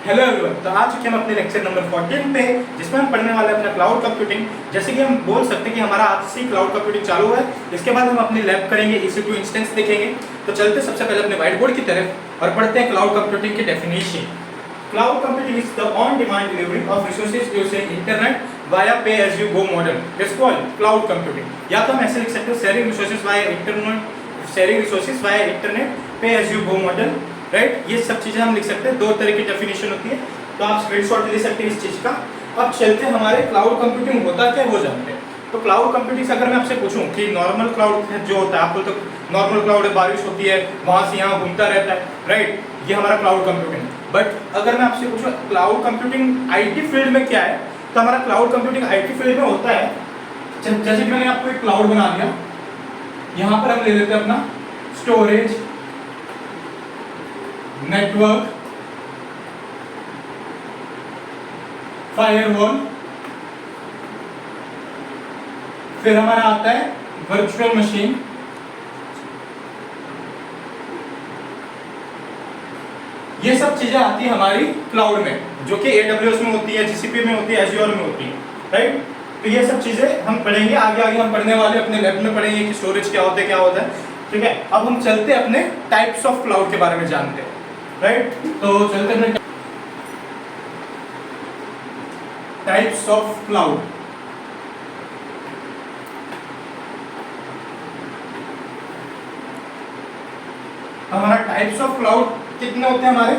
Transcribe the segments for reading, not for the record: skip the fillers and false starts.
Hello everyone, तो आ चुके हम अपने लेक्चर नंबर 14 पे, जिसमें हम पढ़ने वाले हैं अपना क्लाउड कंप्यूटिंग। जैसे कि हम बोल सकते हैं कि हमारा आज से क्लाउड कंप्यूटिंग चालू है। इसके बाद हम अपनी लैब करेंगे, EC2 इंस्टेंस देखेंगे। तो चलते सबसे पहले अपने व्हाइट बोर्ड की तरफ और पढ़ते हैं क्लाउड कंप्यूटिंग की definition. Cloud computing is the on demand delivery of resources using internet via pay as you go model. It's called cloud computing. या तो हम ऐसे लिख सकते हैं sharing resources via internet pay as you go model, right. ये सब चीजें हम लिख सकते हैं, दो तरह की डेफिनेशन होती है, तो आप स्क्रीनशॉट ले सकते हैं इस चीज का। अब चलते हैं हमारे क्लाउड कंप्यूटिंग होता क्या वो जानते हैं। तो क्लाउड कंप्यूटिंग से अगर मैं आपसे पूछूं कि नॉर्मल क्लाउड जो होता है, आपको तो नॉर्मल क्लाउड है, बारिश होती है, वहां से यहाँ घूमता रहता है, राइट, ये हमारा क्लाउड कंप्यूटिंग। बट अगर मैं आपसे पूछूं क्लाउड कंप्यूटिंग IT फील्ड में क्या है, तो हमारा क्लाउड कंप्यूटिंग IT फील्ड में होता है, जैसे कि मैंने आपको एक क्लाउड बना दिया, यहाँ पर हम ले लेते हैं अपना स्टोरेज, नेटवर्क, फायरवॉल, फिर हमारा आता है वर्चुअल मशीन, ये सब चीजें आती है हमारी क्लाउड में, जो कि AWS में होती है, GCP में होती है, Azure में होती है, राइट। तो ये सब चीजें हम पढ़ेंगे आगे आगे, हम पढ़ने वाले अपने लैब में पढ़ेंगे कि स्टोरेज क्या होता है, ठीक है। अब हम चलते हैं अपने टाइप्स ऑफ क्लाउड के बारे में जानते हैं, राइट। तो चलते हैं टाइप्स ऑफ क्लाउड। हमारा टाइप्स ऑफ क्लाउड कितने होते हैं हमारे?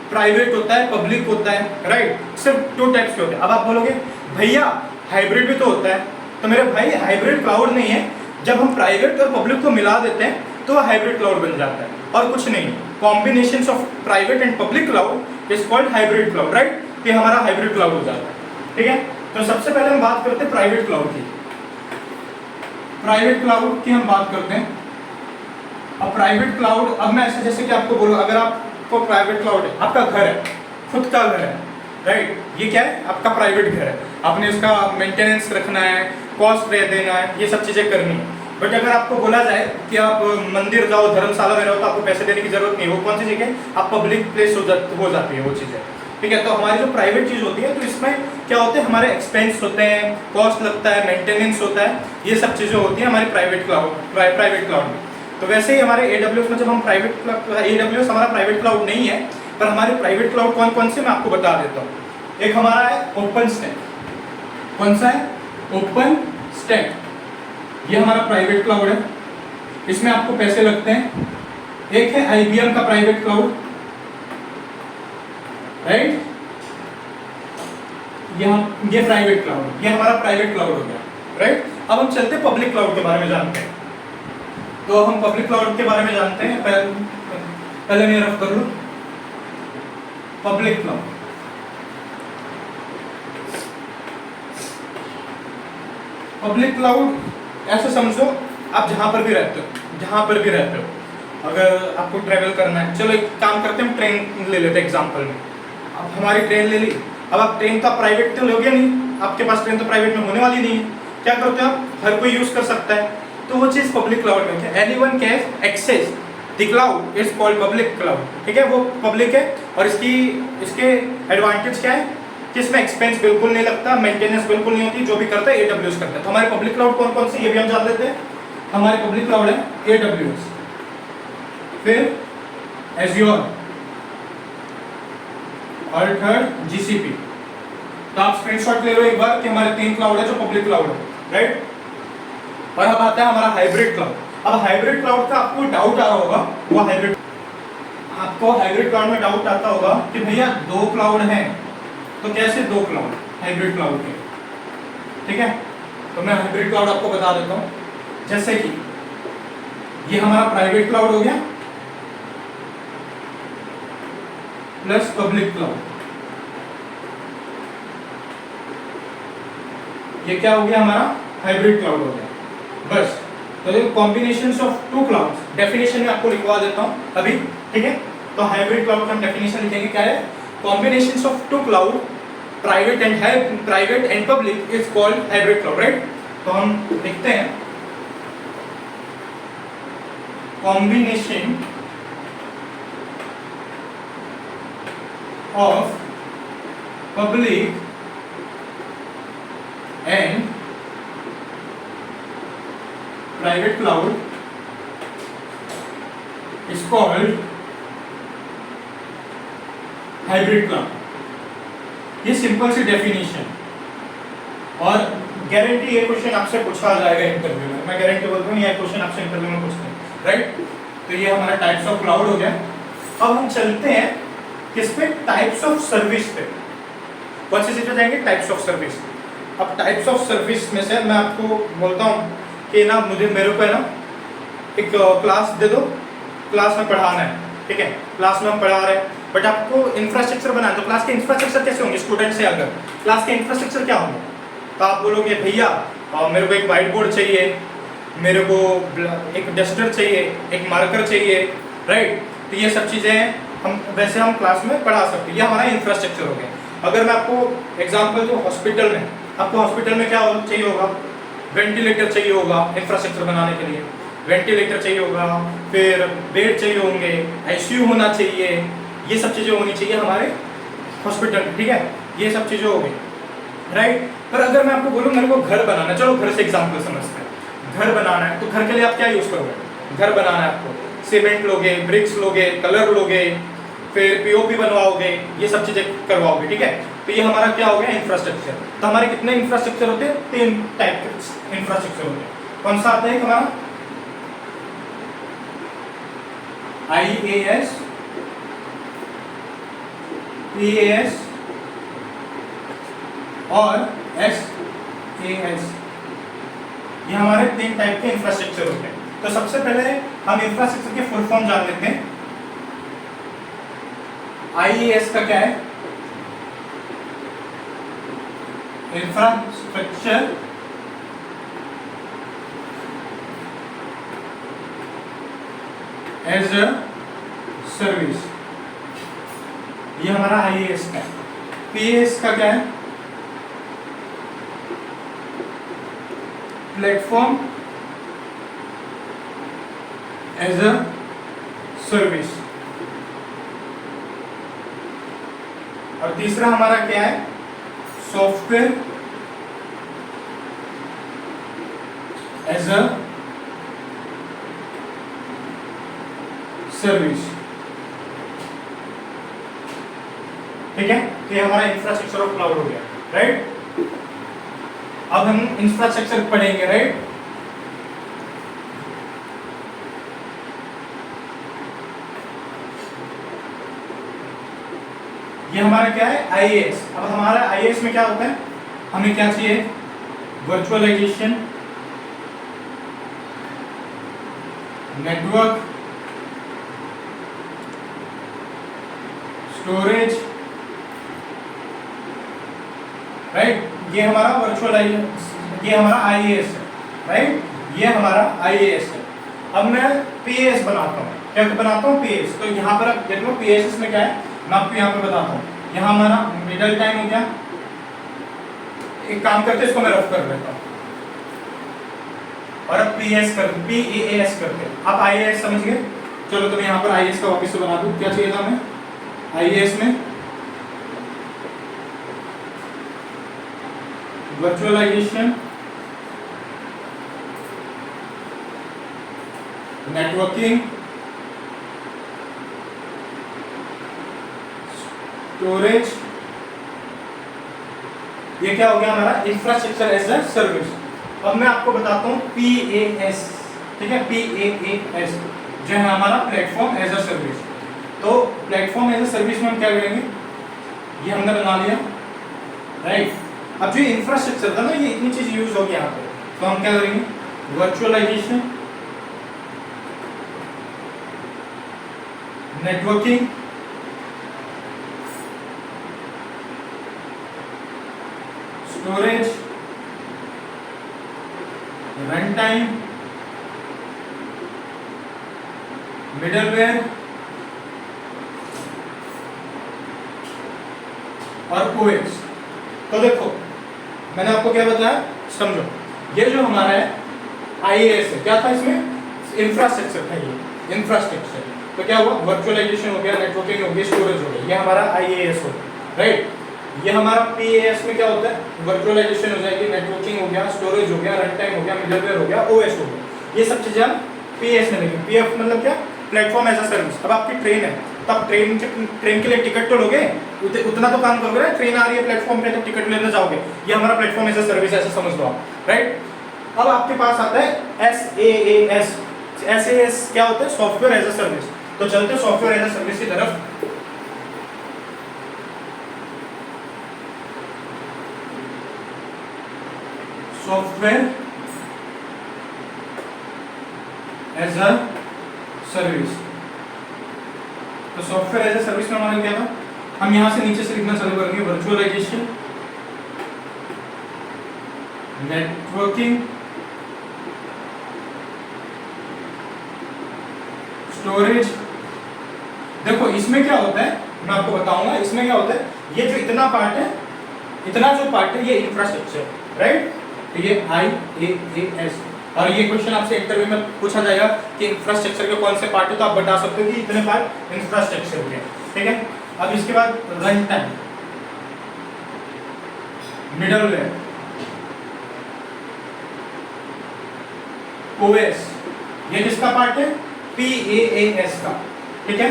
प्राइवेट होता है, पब्लिक होता है, राइट। सिर्फ 2 टाइप्स के होते हैं। अब आप बोलोगे भैया हाइब्रिड भी तो होता है, तो मेरे भाई हाइब्रिड क्लाउड नहीं है। जब हम प्राइवेट और पब्लिक को मिला देते हैं तो वह हाइब्रिड क्लाउड बन जाता है, और कुछ नहीं। Combination of private and public cloud is called hybrid cloud, right. तो हमारा हाइब्रिड क्लाउड हो जाता है, ठीक है। तो सबसे पहले हम बात करते हैं प्राइवेट क्लाउड की। प्राइवेट क्लाउड की हम बात करते हैं। अब प्राइवेट क्लाउड, अब मैं ऐसे जैसे कि आपको बोलूं, अगर आपको प्राइवेट क्लाउड है, आपका घर है, खुद का घर है, राइट, ये क्या है? आपका प्राइवेट घर है, आपने उसका मेंटेनेंस रखना है, कॉस्ट दे देना है, ये सब चीजें करनी है। बट अगर आपको बोला जाए कि आप मंदिर जाओ, धर्मशाला में रहो, तो आपको पैसे देने की जरूरत नहीं है। वो कौन सी जगह? आप पब्लिक प्लेस हो जाती है वो चीजें, ठीक है। तो हमारी जो प्राइवेट चीज होती है, तो इसमें क्या होते हैं, हमारे एक्सपेंस होते हैं, कॉस्ट लगता है, मेंटेनेंस होता है, ये सब चीजें होती है हमारी प्राइवेट क्लाउड में। तो वैसे ही हमारे AWS में जब हम AWS हमारा प्राइवेट क्लाउड नहीं है, पर हमारे प्राइवेट क्लाउड कौन कौन से मैं आपको बता देता हूँ। एक हमारा है ओपन स्टैक। कौन सा है? ओपन स्टैक, ये हमारा प्राइवेट क्लाउड है, इसमें आपको पैसे लगते हैं। एक है IBM का प्राइवेट क्लाउड, राइट, ये प्राइवेट क्लाउड, ये हमारा प्राइवेट क्लाउड हो गया, राइट। अब हम चलते हैं पब्लिक क्लाउड के बारे में जानते हैं। तो हम पब्लिक क्लाउड के बारे में जानते हैं। पहले मैं रफ कर लूं पब्लिक क्लाउड। पब्लिक क्लाउड ऐसे समझो, आप जहां पर भी रहते हो, अगर आपको ट्रेवल करना है, चलो एक काम करते हैं, हम ट्रेन ले लेते हैं एग्जांपल में। अब हमारी ट्रेन ले ली, अब आप ट्रेन तो प्राइवेट तो लोगे नहीं, आपके पास ट्रेन तो प्राइवेट में होने वाली नहीं है। क्या करते हो आप? हर कोई यूज कर सकता है, तो वो चीज पब्लिक क्लाउड में है। Anyone can access the cloud is called public cloud, ठीक है, वो पब्लिक है। और इसके एडवांटेज क्या है कि इसमें एक्सपेंस बिल्कुल नहीं लगता, मेंटेनेंस बिल्कुल नहीं होती, जो भी करता है AWS करता है। तो हमारे पब्लिक क्लाउड कौन कौन से, ये भी हम जान लेते हैं। हमारे पब्लिक क्लाउड है AWS, फिर Azure, और थर्ड GCP। तो आप स्क्रीनशॉट ले लो एक बार कि हमारे 3 क्लाउड है जो पब्लिक क्लाउड है, राइट। और अब आता है हमारा हाइब्रिड क्लाउड। अब हाइब्रिड क्लाउड का आपको डाउट आ रहा होगा, आपको हाइब्रिड क्लाउड में डाउट आता होगा कि भैया 2 क्लाउड हैं, तो कैसे 2 क्लाउड हाइब्रिड क्लाउड के, ठीक है। तो मैं हाइब्रिड क्लाउड आपको बता देता हूं। जैसे कि ये हमारा प्राइवेट क्लाउड हो गया प्लस पब्लिक क्लाउड, ये क्या हो गया? हमारा हाइब्रिड क्लाउड हो गया, बस। तो ये कॉम्बिनेशंस ऑफ 2 क्लाउड्स, डेफिनेशन में आपको लिखवा देता हूं अभी, ठीक है। तो हाइब्रिड क्लाउड का हम डेफिनेशन लिखेंगे, क्या है? Combinations of 2 cloud, private and public is called hybrid cloud, right. तो हम लिखते हैं combination of public and private cloud is called hybrid cloud. ये सिंपल सी डेफिनेशन और गारंटी ये क्वेश्चन आपसे पूछा जाएगा इंटरव्यू में, मैं गारंटी बोलता हूँ ये क्वेश्चन आपसे इंटरव्यू में पूछते हैं, राइट। तो ये हमारा टाइप्स ऑफ क्लाउड हो गया। अब हम चलते हैं किस पे, टाइप्स ऑफ सर्विस पे। कौन सी चीज पे जाएंगे, टाइप्स ऑफ सर्विस। अब टाइप्स ऑफ सर्विस में से मैं आपको बोलता हूँ कि ना मेरे को है ना एक क्लास दे दो, क्लास में पढ़ाना है, ठीक है, क्लास में हम पढ़ा रहे हैं, बट आपको इंफ्रास्ट्रक्चर बनाना है। तो क्लास के इंफ्रास्ट्रक्चर कैसे होंगे, स्टूडेंट से अगर क्लास के इंफ्रास्ट्रक्चर क्या होंगे, तो आप बोलोगे भैया मेरे को एक व्हाइट बोर्ड चाहिए, मेरे को एक डस्टर चाहिए, एक मार्कर चाहिए, राइट। तो ये सब चीज़ें हम क्लास में पढ़ा सकते हैं, ये हमारा इंफ्रास्ट्रक्चर हो गया। अगर मैं आपको एग्जांपल दूं, हॉस्पिटल में, आपको हॉस्पिटल में क्या चाहिए होगा, वेंटिलेटर चाहिए होगा इंफ्रास्ट्रक्चर बनाने के लिए, वेंटिलेटर चाहिए होगा, फिर बेड चाहिए होंगे, आईसीयू होना चाहिए, ये सब चीज़ें होनी चाहिए हमारे हॉस्पिटल में, ठीक है, ये सब चीज़ें हो गई, राइट। पर अगर मैं आपको बोलूँ मेरे को घर बनाना है, चलो घर से एग्जाम्पल समझते हैं, घर बनाना है, तो घर के लिए आप क्या यूज़ करोगे, घर बनाना है आपको सीमेंट लोगे, ब्रिक्स लोगे, कलर लोगे, फिर पीओपी बनवाओगे, ये सब चीज़ें करवाओगे, ठीक है। तो ये हमारा क्या हो गया, इंफ्रास्ट्रक्चर। तो हमारे कितने इंफ्रास्ट्रक्चर होते हैं, 3 टाइप के इंफ्रास्ट्रक्चर होते हैं। कौन सा आता है हमारा, IaaS, PaaS और SaaS, ये हमारे 3 टाइप के इंफ्रास्ट्रक्चर होते हैं। तो सबसे पहले हम इंफ्रास्ट्रक्चर के फुल फॉर्म जान लेते हैं। IaaS का क्या है, इंफ्रास्ट्रक्चर एज अ सर्विस, ये हमारा IaaS का है। PaaS का क्या है, प्लेटफॉर्म एज अ सर्विस। और तीसरा हमारा क्या है, सॉफ्टवेयर एज अ सर्विस, ठीक है। तो ये हमारा इंफ्रास्ट्रक्चर ऑफ क्लाउड हो गया, राइट। अब हम इंफ्रास्ट्रक्चर पढ़ेंगे, राइट। ये हमारा क्या है, IaaS। अब हमारा IaaS में क्या होता है, हमें क्या चाहिए, वर्चुअलाइजेशन, नेटवर्क, स्टोरेज, राइट। ये हमारा ये हमारा IaaS है, राइट, ये हमारा IaaS है। अब मैं PaaS बनाता हूँ, क्या बनाता हूँ, PaaS। तो यहाँ पर आप देखो PaaS में क्या है, मैं आपको यहाँ पर बताता हूँ। यहाँ हमारा मिडल टाइम हो गया, एक काम करते इसको मैं रफ कर लेता हूँ, और अब PaaS करते, आप IaaS समझ गए। चलो तो मैं यहाँ पर IaaS का वापस से बना दूँ। क्या चाहिए था हमें, IaaS में वर्चुअलाइजेशन, नेटवर्किंग, स्टोरेज, ये क्या हो गया हमारा इंफ्रास्ट्रक्चर एज अ सर्विस। अब मैं आपको बताता हूँ PaaS, ठीक है, PaaS जो है हमारा प्लेटफॉर्म एज अ सर्विस। तो प्लेटफॉर्म एज अ सर्विस में हम क्या करेंगे, ये हमने बना लिया, राइट। अब जो इंफ्रास्ट्रक्चर था ना, ये इतनी चीज यूज होगी यहाँ पे, तो हम क्या करेंगे, virtualisation, networking, storage, run time, middleware और OS। तो देखो मैंने आपको क्या बताया, समझो, ये जो हमारा है IaaS है, क्या था इसमें, इंफ्रास्ट्रक्चर था, ये इंफ्रास्ट्रक्चर। तो क्या हुआ, वर्चुअलाइजेशन हो गया, नेटवर्किंग हो गई, स्टोरेज हो गया, ये हमारा IaaS हो गया, राइट। ये हमारा PaaS में क्या होता है, वर्चुअलाइजेशन हो जाएगी, नेटवर्किंग हो गया, स्टोरेज हो गया, रन टाइम हो गया, मिडलवेयर हो गया, OS हो गया, ये सब चीजें हम PaaS में लेंगे। PF मतलब क्या, प्लेटफॉर्म एज अ सर्विस। अब आपकी ट्रेन है तो आप ट्रेन के लिए टिकट तो लोगे, उतना तो काम करोगे ना, ट्रेन आ रही है प्लेटफॉर्म पे तो टिकट लेने जाओगे, ये हमारा प्लेटफॉर्म एज अ सर्विस ऐसा समझ लो आप, राइट। अब आपके पास आता है SaaS। SaaS क्या होता है, सॉफ्टवेयर एज अ सर्विस। तो चलते सॉफ्टवेयर एज अ सर्विस की तरफ। सॉफ्टवेयर एज अ सर्विस, तो सॉफ्टवेयर एज अ सर्विस में हमारा क्या था, हम यहां से नीचे से लिखना चालू करेंगे, वर्चुअलाइजेशन, नेटवर्किंग, स्टोरेज। देखो इसमें क्या होता है, मैं आपको बताऊंगा इसमें क्या होता है, ये जो इतना पार्ट है, इतना जो पार्ट है ये इंफ्रास्ट्रक्चर, राइट। तो ये IaaS, और ये क्वेश्चन आपसे इंटरव्यू में पूछा जाएगा कि इंफ्रास्ट्रक्चर के कौन से पार्ट है, तो आप बता सकते हो कि इतने पार्ट इंफ्रास्ट्रक्चर के, ठीक है। अब इसके बाद रन टाइम, मिडलवेयर, OS, ये किसका पार्ट है, PaaS का, ठीक है।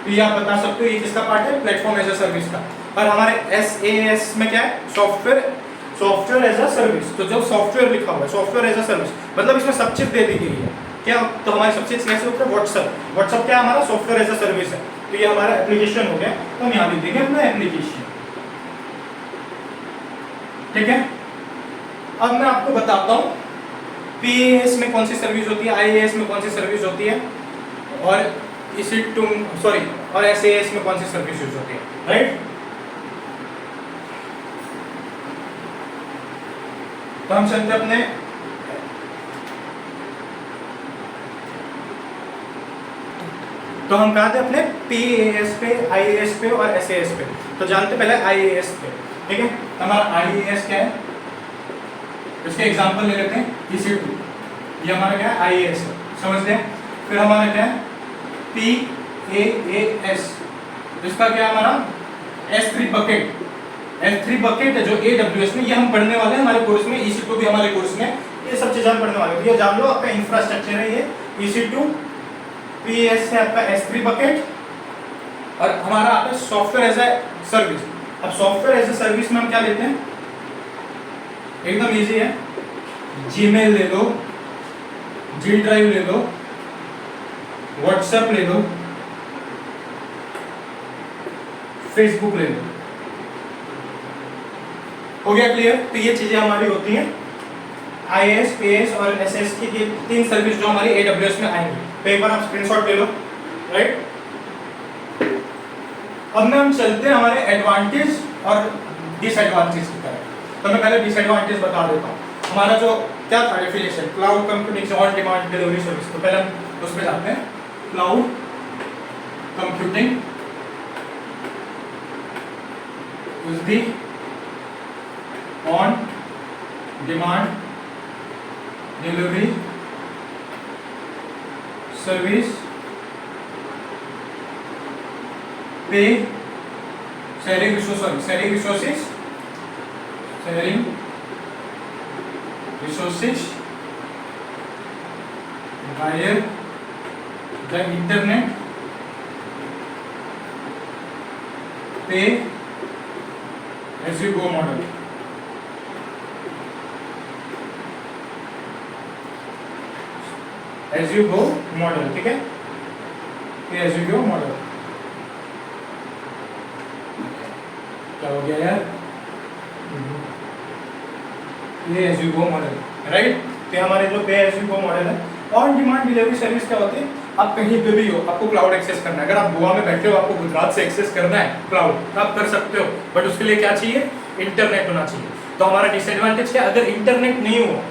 तो ये आप बता सकते हो ये किसका पार्ट है, प्लेटफॉर्म एज अ सर्विस का। और हमारे SaaS में क्या है, सॉफ्टवेयर एज अ सर्विस। तो जब सॉफ्टवेयर लिखा हुआ है, सॉफ्टवेयर एज अ सर्विस, मतलब इसमें सब चीज दे दी गई है क्या, तो हमारी सब चीज कैसे होता है, व्हाट्सएप क्या है हमारा, सॉफ्टवेयर एज अ सर्विस है। तो ये हमारा एप्लीकेशन हो गया, तो हम यहाँ लिख देंगे अपना एप्लीकेशन, ठीक है। अब मैं आपको बताता हूँ PaaS में कौन सी सर्विस होती है, IaaS में कौन सी सर्विस होती है, और और SaaS में कौन सी सर्विस यूज होती है, राइट। तो हम चलते अपने तो हम कहा थे अपने PaaS पे, IaaS पे और SaaS पे। तो जानते पहले IaaS पे, ठीक है। हमारा IaaS क्या है, इसके एग्जांपल ले लेते हैं, EC2, ये हमारा क्या है, IaaS है, समझ लें। फिर हमारा क्या है, PaaS, इसका क्या है हमारा, S3 बकेट, S3 बकेट है जो AWS में, ये हम पढ़ने वाले हैं हमारे कोर्स में, EC2 भी हमारे कोर्स में, ये सब चीजें हम पढ़ने वाले हैं। तो ये जान लो आपका इंफ्रास्ट्रक्चर है ये EC2, PaaS है आपका S3 बकेट, और हमारा आता है सॉफ्टवेयर एज ए सर्विस। अब सॉफ्टवेयर एज ए सर्विस में हम क्या लेते हैं, एकदम इजी है, Gmail ले लो, G ड्राइव ले लो, WhatsApp ले लो, Facebook ले लो, हो गया क्लियर। तो ये चीजें हमारी होती हैं IaaS, PaaS और SaaS की, ये तीन सर्विस जो हमारी AWS में आएंगी। तो एक बार आप स्क्रीनशॉट ले लो, राइट। अब में हम चलते हैं हमारे एडवांटेज और डिसएडवांटेज की तरफ। तो मैं पहले डिसएडवांटेज बता देता हूँ। हमारा जो क्या था definition, cloud computing on demand delivery service. तो पहले हम उसमें जाते हैं, cloud computing is the on demand delivery service पे sharing resources via the internet, pay as you go model। As you go model, ठीक है, एज यू गो मॉडल। क्या हो गया यार, ये as you go model, right. तो हमारे जो pay as you go model है। ऑन डिमांड डिलीवरी सर्विस क्या होती है, आप कहीं पे भी हो, आपको क्लाउड एक्सेस करना है। अगर आप गोवा में बैठे हो, आपको गुजरात से एक्सेस करना है क्लाउड, तो आप कर सकते हो, बट उसके लिए क्या चाहिए, इंटरनेट होना चाहिए। तो हमारा डिसएडवांटेज क्या, अगर इंटरनेट नहीं हो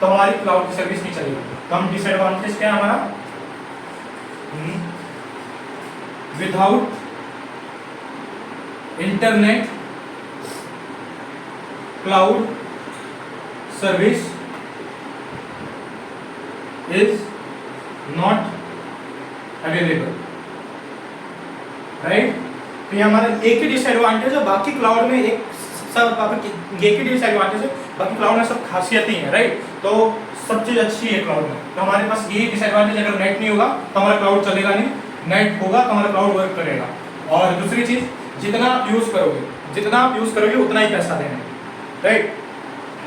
तो हमारी क्लाउड की सर्विस नहीं चलेगी। तो हम डिसएडवांटेज क्या है हमारा, without internet cloud service is not available. Right. तो ये हमारा एक ही डिसएडवांटेज है, बाकी क्लाउड में एक सब एक ही डिसएडवांटेज है, बाकी क्लाउड में सब खासियतें हैं, राइट। तो सब चीज़ अच्छी है क्लाउड में। तो हमारे पास यही डिसएडवांटेज, अगर नेट नहीं होगा तो हमारा क्लाउड चलेगा नहीं, नेट होगा तो हमारा क्लाउड वर्क करेगा। और दूसरी चीज़, जितना आप यूज़ करोगे उतना ही पैसा देना है, राइट।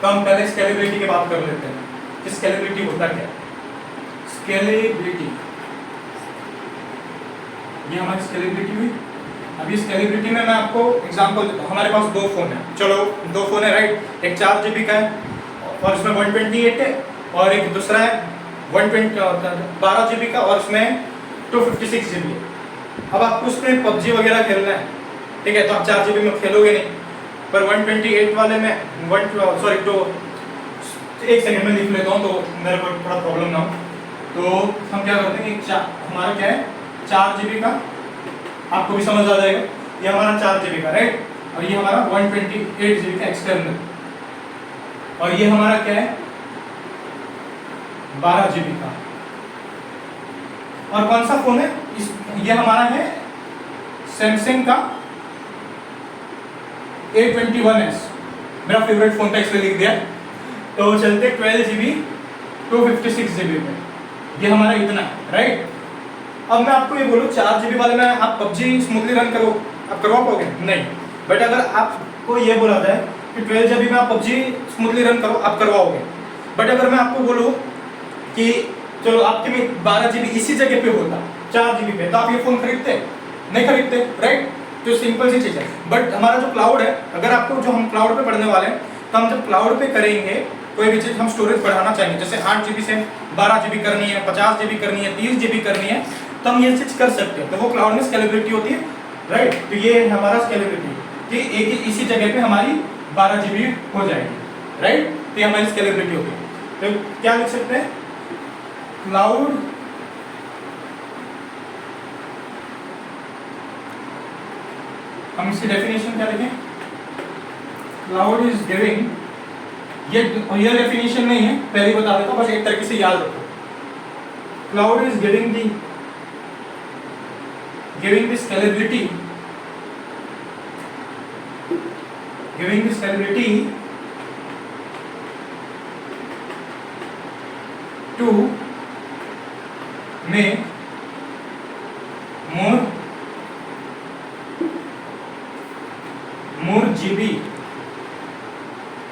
तो हम पहले स्केलेबिलिटी की बात कर लेते हैं कि स्केलेबिलिटी होता क्या है। स्केलेबिलिटी, ये हमारी स्केलेबिलिटी हुई। अभी स्केलेबिलिटी में मैं आपको एग्जांपल देता हूँ। हमारे पास दो फ़ोन है, चलो दो फ़ोन है, राइट। एक 4 GB का है और उसमें 128 है, और एक दूसरा है 12 GB का और उसमें 256 GB है। अब आपको उसमें पबजी वगैरह खेलना है, ठीक है, तो आप 4 GB में खेलोगे नहीं, पर 128 वाले में एक सेकंड में लिख लेता हूँ तो मेरे को थोड़ा प्रॉब्लम ना हो। तो हम क्या करते हैं कि हमारा क्या है 4 GB का, आपको भी समझ आ जाएगा, ये हमारा 4 GB का, राइट। और ये हमारा 128 GB का एक्सटर्नल, और ये हमारा क्या है 12 GB का। और कौन सा फोन है ये हमारा है सैमसंग का A21s, मेरा फेवरेट फोन था इसलिए लिख दिया। तो चलते 12 GB 256 GB में, ये हमारा इतना है, राइट। अब मैं आपको ये बोलूँ 4 GB वाले में आप पबजी स्मूथली रन करो, आप करवा पाओगे? नहीं। बट अगर आपको ये बोला जाए कि 12 GB में आप पबजी स्मूथली रन करो, आप करवाओगे। बट अगर मैं आपको बोलूँ कि चलो आपके में 12 GB इसी जगह पे होता 4 GB पे, तो आप ये फोन खरीदते? नहीं खरीदते, राइट। तो सिंपल सी चीज़ है। बट हमारा जो क्लाउड है, अगर आपको जो हम क्लाउड पे पढ़ने वाले हैं, तो हम जब क्लाउड पे करेंगे कोई भी चीज़ हम स्टोरेज बढ़ाना चाहेंगे, जैसे 8 GB से 12 GB करनी है, 50 GB करनी है, 30 GB करनी है, तो हम ये चीज़ कर सकते हैं। तो वो क्लाउड में स्केलेबिलिटी होती है, राइट। तो ये हमारा स्केलेबिलिटी कि एक ही इसी जगह पे हमारी 12 GB हो जाएगी, राइट। तो ये हमारी स्केलेबिलिटी होगी। तो क्या लिख सकते हैं क्लाउड हम इसकी डेफिनेशन क्या लिखें? क्लाउड इज गिविंग, ये डेफिनेशन नहीं है, पहले बता देता हूँ, बस एक तरीके से याद रखो। Cloud is giving the scalability to make more GB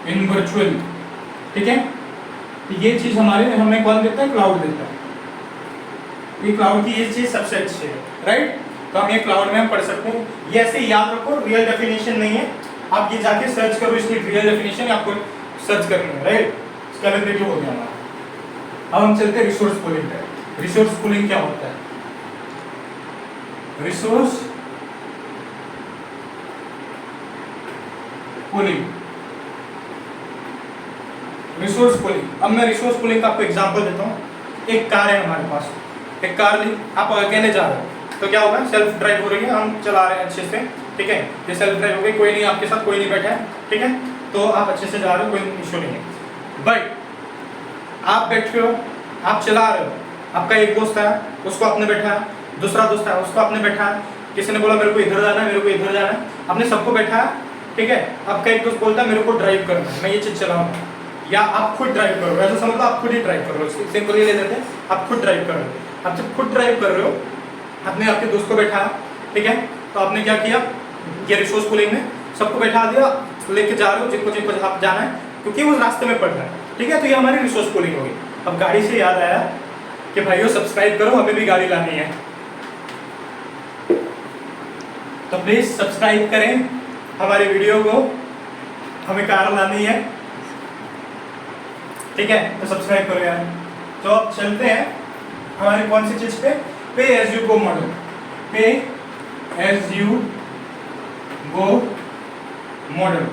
in virtual, ठीक है। तो ये चीज हमें कौन देता है? क्लाउड देता है। ये क्लाउड की ये चीज सबसे अच्छी है, राइट। तो हम ये क्लाउड में हम पढ़ सकते हैं। ये ऐसे याद रखो, रियल डेफिनेशन नहीं है, आप ये जाके सर्च करो, इसकी रियल डेफिनेशन आपको सर्च करनी है, राइट। स्केलेबिलिटी हो गया हमारा। अब हम चलते हैं रिसोर्स पूलिंग पे। रिसोर्स पूलिंग क्या होता है? रिसोर्स पूलिंग, अब मैं रिसोर्स पूलिंग का आपको एग्जांपल देता हूँ। एक कार है हमारे पास, एक कार ली, आप अकेले जा रहे हो, तो क्या होगा? सेल्फ ड्राइव हो रही है, हम चला रहे हैं अच्छे से, ठीक है। ये सेल्फ ड्राइव हो गई, कोई नहीं आपके साथ, कोई नहीं बैठा है, ठीक है। तो आप अच्छे से जा रहे हो, कोई इशू नहीं है। बट आप बैठे हो, आप चला रहे हो, आपका एक दोस्त है, उसको आपने बैठाया, दूसरा दोस्त है, उसको आपने बैठाया, किसी ने बोला मेरे को इधर जाना है, मेरे को इधर जाना है, आपने सबको बैठाया, ठीक है। आपका एक दोस्त बोलता है मेरे को ड्राइव करना है, मैं ये चीज़ चलाऊंगा, या आप खुद ड्राइव करो, ऐसा समझ लो आप खुद ही ड्राइव कर रहे हो, सिंपली ले लेते हैं, आप खुद ड्राइव कर रहे हो। आप जब खुद ड्राइव कर रहे हो, आपने आपके दोस्त को बैठाया, ठीक है, तो आपने क्या किया? ये रिसोर्स पूलिंग में सबको बैठा दिया, लेके जा रहे हो जिनको जिनको आप जाना है, क्योंकि वो रास्ते में पड़ रहा है, ठीक है। तो ये हमारी रिसोर्स पूलिंग होगी। अब गाड़ी से याद आया कि भाइयों सब्सक्राइब करो, हमें भी गाड़ी लानी है, तो प्लीज सब्सक्राइब करें हमारे वीडियो को, हमें कार लानी है, ठीक है। तो सब्सक्राइब करो यार। तो अब चलते हैं हमारी कौन सी चीज पे एज यू गो मॉडल, पे एज यू गो मॉडल,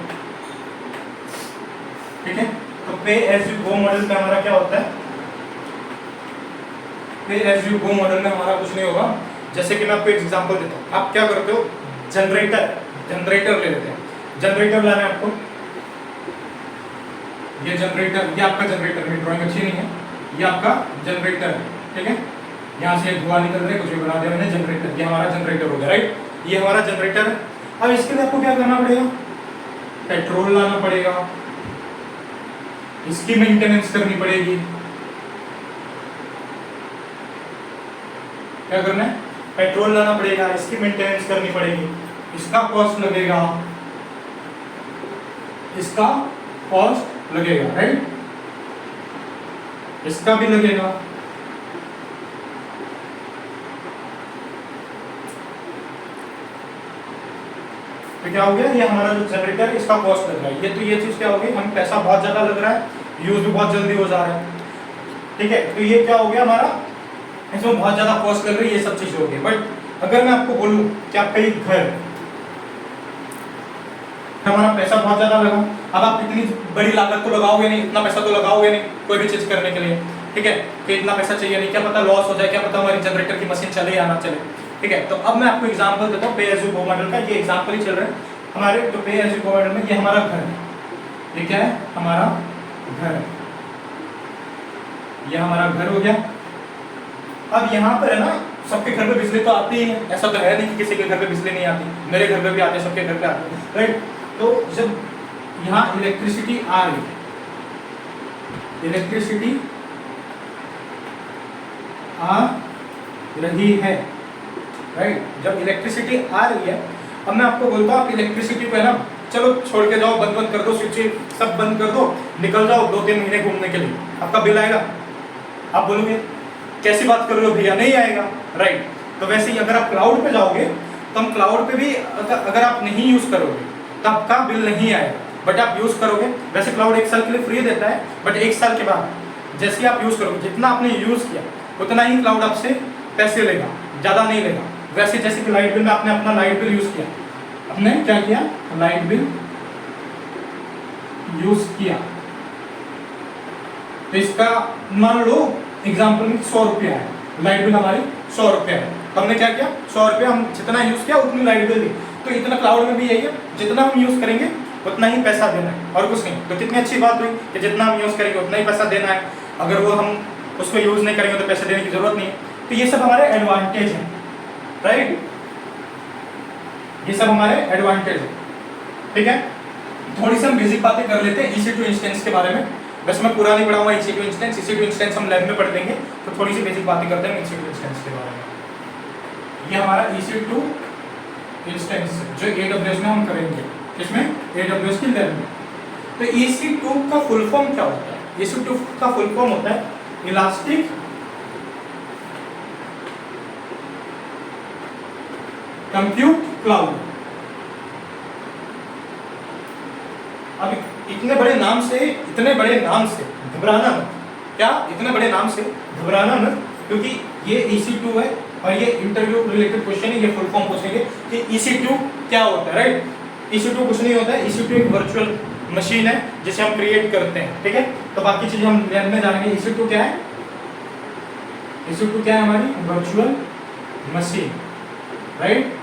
ठीक है। तो पे एज यू गो मॉडल में हमारा क्या होता है? पे एज यू गो मॉडल में हमारा कुछ नहीं होगा। जैसे कि मैं आपको एक एग्जांपल देता हूँ, आप क्या करते हो? जनरेटर ले लेते हैं, जनरेटर लाना है आपको, ये जनरेटर, ये आपका जनरेटर, मेरी ड्राइंग अच्छी नहीं है, ये आपका जनरेटर है, ठीक है। यहाँ से धुआं निकल रहा है, कुछ भी बना दिया मैंने, जनरेटर, ये हमारा जनरेटर हो गया, राइट। ये हमारा जनरेटर है। अब इसके लिए आपको क्या करना पड़ेगा, पेट्रोल लाना पड़ेगा, इसकी मेंटेनेंस करनी पड़ेगी। क्या करना है, पेट्रोल लाना पड़ेगा, इसकी मेंटेनेंस करनी पड़ेगी, इसका कॉस्ट लगेगा, इसका कॉस्ट लगेगा, राइट, इसका भी लगेगा। तो क्या हो गया, ये हमारा जो जनरेटर है इसका कॉस्ट लग रहा है। ये तो ये चीज क्या हो गई, हम पैसा बहुत ज्यादा लग रहा है, यूज भी बहुत जल्दी हो जा रहा है, ठीक है। तो ये क्या हो गया हमारा, इसमें बहुत ज्यादा कॉस्ट लग रही है, ये सब चीज हो गई। बट अगर मैं आपको बोलूं कि आपका एक घर, हमारा पैसा बहुत ज्यादा लगा, अब आप इतनी बड़ी लागत तो लगाओगे नहीं, इतना पैसा तो लगाओगे नहीं कोई भी चीज करने के लिए, ठीक है, कि इतना पैसा चाहिए नहीं, क्या पता लॉस हो जाए, क्या पता हमारी जनरेटर की मशीन चले या ना चले, ठीक है। तो अब मैं आपको एग्जांपल देता हूँ पे एज यू गो मॉडल का। ये एग्जांपल ही चल रहा है हमारे जो pay as you go model में। ये हमारा घर है, ये क्या है, हमारा घर है, ये हमारा घर हो गया। अब यहाँ पर है ना, सबके घर पे बिजली तो आती है, ऐसा तो है नहीं कि किसी के घर पे बिजली नहीं आती, मेरे घर पे भी आती है, सबके घर पे आती है, राइट। तो जब यहाँ इलेक्ट्रिसिटी आ रही है, इलेक्ट्रिसिटी आ रही है, राइट, जब इलेक्ट्रिसिटी आ रही है, अब मैं आपको बोलता हूँ आप इलेक्ट्रिसिटी को है ना, चलो छोड़ के जाओ, बंद बंद कर दो, स्विच सब बंद कर दो, निकल जाओ 2-3 महीने घूमने के लिए, आपका बिल आएगा? आप बोलोगे कैसी बात कर रहे हो भैया, नहीं आएगा, राइट। तो वैसे ही अगर आप क्लाउड पे जाओगे तो हम क्लाउड पे भी अगर आप नहीं यूज करोगे तो आपका बिल नहीं आएगा, बट आप यूज करोगे। वैसे क्लाउड 1 साल के लिए फ्री देता है, बट 1 साल के बाद जैसे आप यूज करोगे, जितना आपने यूज किया उतना ही क्लाउड आपसे पैसे लेगा, ज्यादा नहीं लेगा। वैसे जैसे कि लाइट बिल में आपने अपना लाइट बिल यूज किया, आपने क्या किया, लाइट बिल यूज किया, तो इसका मान लो एग्जाम्पल में 100 रुपया है, लाइट बिल हमारी 100 रुपया है, तो हमने क्या किया, 100 रुपया हम जितना यूज किया उतनी लाइट बिल दी। तो इतना क्लाउड में भी यही है, जितना हम यूज करेंगे उतना ही पैसा देना है और कुछ नहीं। तो कितनी अच्छी बात हुई कि जितना हम यूज करेंगे उतना ही पैसा देना है, अगर वो हम उसको यूज नहीं करेंगे तो पैसे देने की जरूरत नहीं है। तो ये सब हमारे एडवांटेज है, राइट, ये सब हमारे एडवांटेज है, ठीक है। थोड़ी सी हम बेसिक बातें कर लेते हैं EC2 इंस्टेंस के बारे में। वैसे मैं पूरा नहीं पढ़ाऊंगा EC2 इंस्टेंस, EC2 इंस्टेंस हम लैब में पढ़ देंगे, तो थोड़ी सी बेसिक बातें करते हैं EC2 इंस्टेंस के बारे में। ये हमारा EC2 इंस्टेंस जो AWS में हम करेंगे, किसमें, AWS की लैब में। तो EC2 का फुल फॉर्म क्या होता है, EC2 का फुल फॉर्म होता है इलास्टिक कंप्यूट क्लाउड। अब इतने बड़े नाम से घबराना मत, क्या, इतने बड़े नाम से घबराना मत, क्योंकि ये EC2 है और ये इंटरव्यू रिलेटेड क्वेश्चन है, ये फुल फॉर्म पूछेंगे कि EC2 क्या होता है, राइट। EC2 कुछ नहीं होता है, EC2 एक वर्चुअल मशीन है जिसे हम क्रिएट करते हैं, ठीक है। तो बाकी चीजें हम लैब में जानेंगे। EC2 क्या है, EC2 क्या है, हमारी वर्चुअल मशीन, राइट।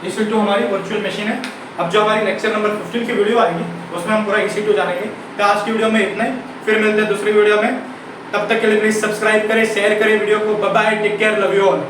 EC2 हमारी वर्चुअल मशीन है। अब जो हमारी लेक्चर नंबर 15 की वीडियो आएगी उसमें हम पूरा EC2 जानेंगे। तो आज की वीडियो में इतना ही, फिर मिलते हैं दूसरी वीडियो में। तब तक के लिए प्लीज सब्सक्राइब करें, शेयर करें वीडियो को। Bye bye, take care, love you all.